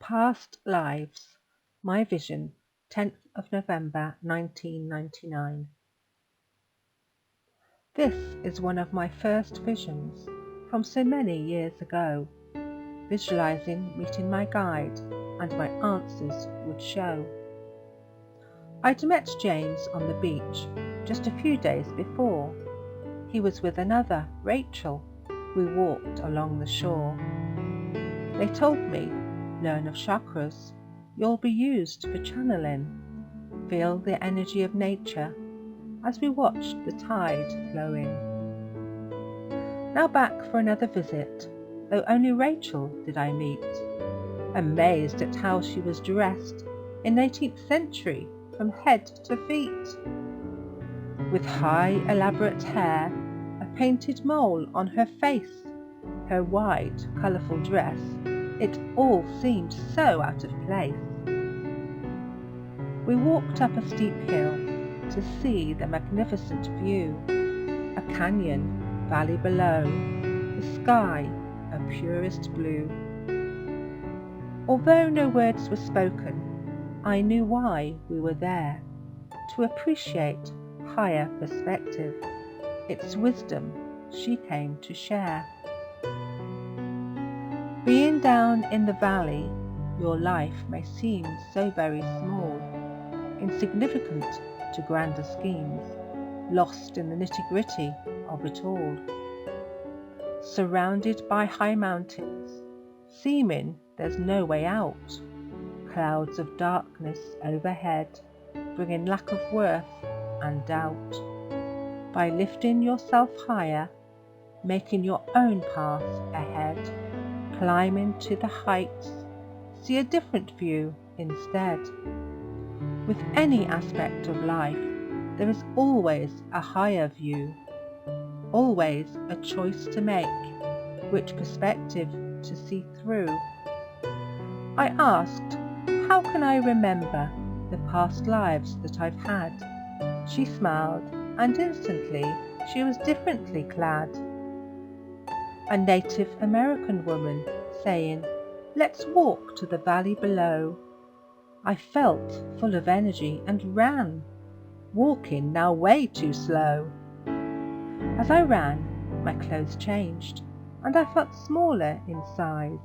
Past Lives, My Vision, 10th of November 1999. This is one of my first visions from so many years ago, visualizing meeting my guide and my answers would show. I'd met James on the beach just a few days before. He was with another, Rachel. We walked along the shore. They told me, learn of chakras, you'll be used for channeling. Feel the energy of nature as we watched the tide flow in. Now back for another visit, though only Rachel did I meet, amazed at how she was dressed in 18th century from head to feet. With high elaborate hair, a painted mole on her face, her wide colourful dress, it all seemed so out of place. We walked up a steep hill to see the magnificent view, a canyon, valley below, the sky a purest blue. Although no words were spoken, I knew why we were there, to appreciate higher perspective, its wisdom she came to share. Being down in the valley, your life may seem so very small, insignificant to grander schemes, lost in the nitty-gritty of it all. Surrounded by high mountains, seeming there's no way out, clouds of darkness overhead, bringing lack of worth and doubt. By lifting yourself higher, making your own path ahead, climbing to the heights, see a different view instead. With any aspect of life, there is always a higher view, always a choice to make, which perspective to see through. I asked, how can I remember the past lives that I've had? She smiled, and instantly she was differently clad. A Native American woman saying, let's walk to the valley below. I felt full of energy and ran, walking now way too slow. As I ran, my clothes changed, and I felt smaller in size.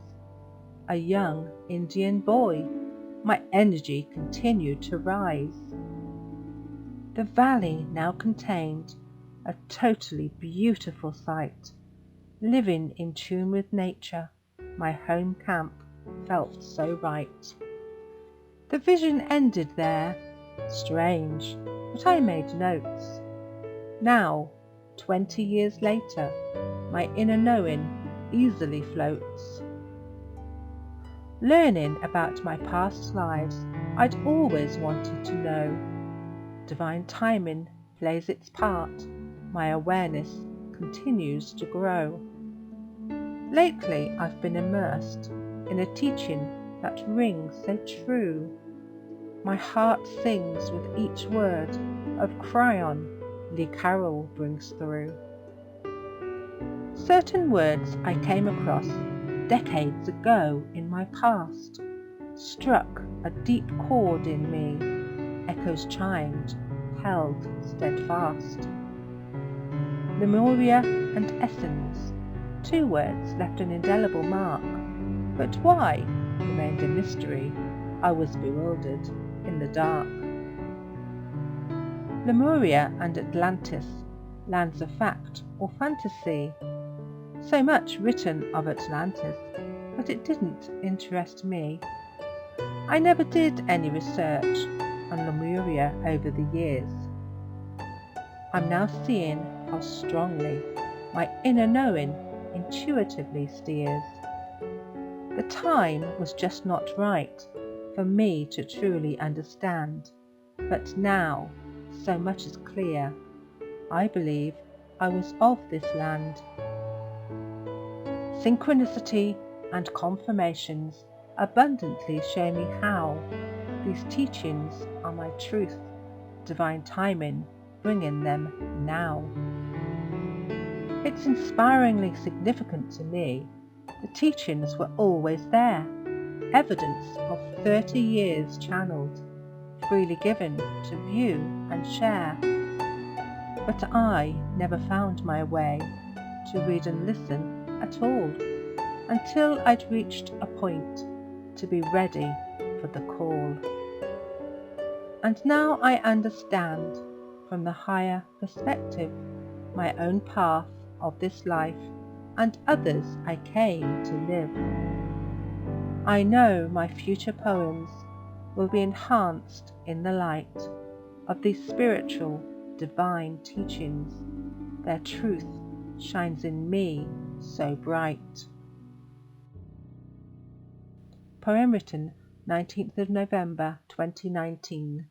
A young Indian boy, my energy continued to rise. The valley now contained a totally beautiful sight. Living in tune with nature, my home camp felt so right. The vision ended there. Strange, but I made notes. Now, 20 years later, my inner knowing easily floats. Learning about my past lives, I'd always wanted to know. Divine timing plays its part. My awareness continues to grow. Lately, I've been immersed in a teaching that rings so true. My heart sings with each word of Cryon Lee Carroll brings through. Certain words I came across decades ago in my past struck a deep chord in me, echoes chimed, held steadfast. Lemuria and essence, two words left an indelible mark, but why remained a mystery. I was bewildered in the dark. Lemuria and Atlantis, lands of fact or fantasy. So much written of Atlantis, but it didn't interest me. I never did any research on Lemuria over the years. I'm now seeing how strongly my inner knowing intuitively steers. The time was just not right for me to truly understand, but now so much is clear. I believe I was of this land. Synchronicity and confirmations abundantly show me how these teachings are my truth, divine timing bringing them now. It's inspiringly significant to me. The teachings were always there, evidence of 30 years channeled, freely given to view and share. But I never found my way to read and listen at all, until I'd reached a point to be ready for the call. And now I understand from the higher perspective my own path of this life and others I came to live. I know my future poems will be enhanced in the light of these spiritual, divine teachings. Their truth shines in me so bright. Poem written 19th of November 2019.